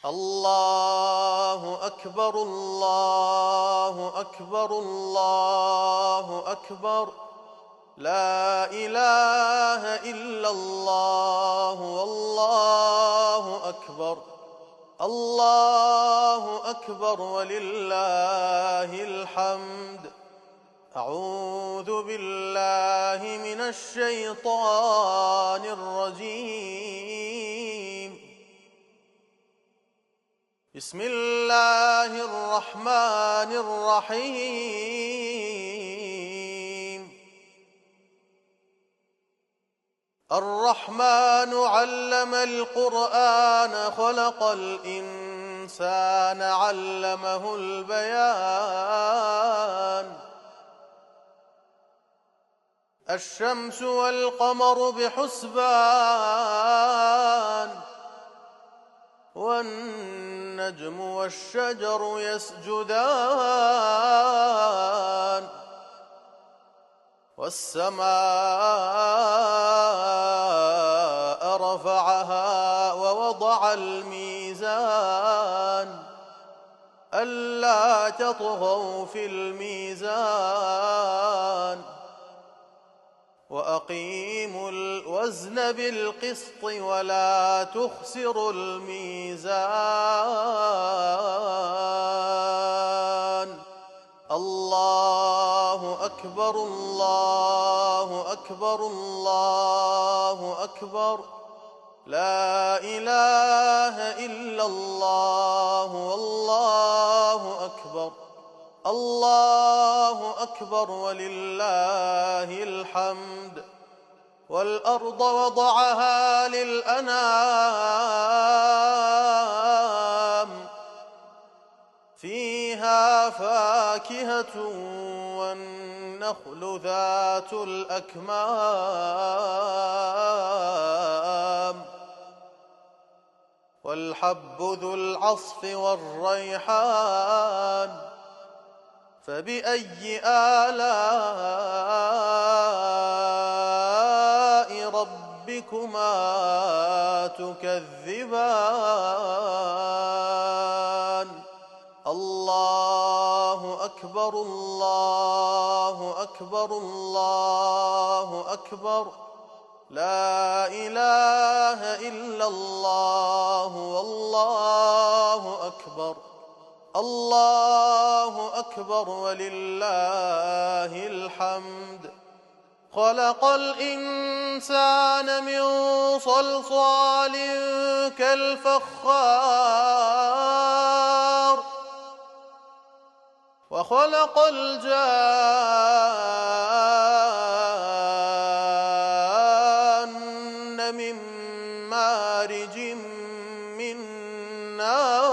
الله أكبر الله أكبر الله أكبر. لا إله إلا الله والله أكبر. الله أكبر ولله الحمد. أعوذ بالله من الشيطان الرجيم. بسم الله الرحمن الرحيم. الرحمن علم القرآن خلق الإنسان علمه البيان. الشمس والقمر بحسبان والنجم والشجر يسجدان والسماء رفعها ووضع الميزان ألا تطغوا في الميزان وأقيموا الوزن بالقسط ولا تخسروا الميزان. الله أكبر الله أكبر الله أكبر. لا إله إلا الله والله أكبر. الله أكبر ولله الحمد. والأرض وضعها للأنام فيها فاكهة والنخل ذات الأكمام والحب ذو العصف والريحان. فبأي آلاء ربكما تكذبان. الله أكبر الله أكبر الله أكبر. لا إله إلا الله والله أكبر. الله أكبر ولله الحمد. خلق الإنسان من صلصال كالفخار وخلق الجان من مارج من نار.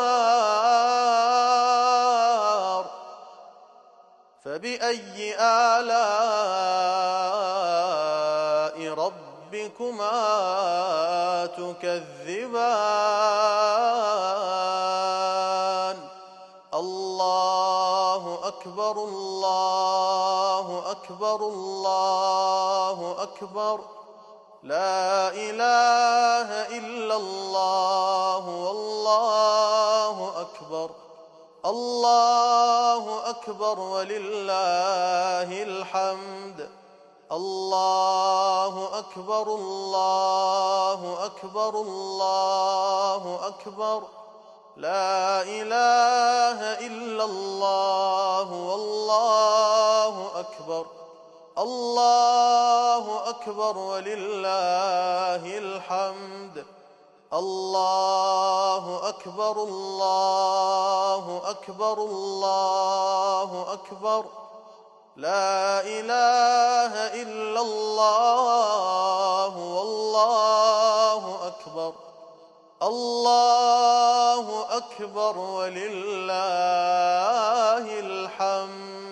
فبأي آلاء ربكما تكذبان. الله أكبر الله أكبر الله أكبر. لا إله إلا الله والله أكبر. الله أكبر ولله الحمد. الله أكبر الله أكبر الله أكبر. لا إله إلا الله والله أكبر. الله أكبر ولله الحمد. الله أكبر الله أكبر الله أكبر. لا إله إلا الله والله أكبر. الله أكبر ولله الحمد.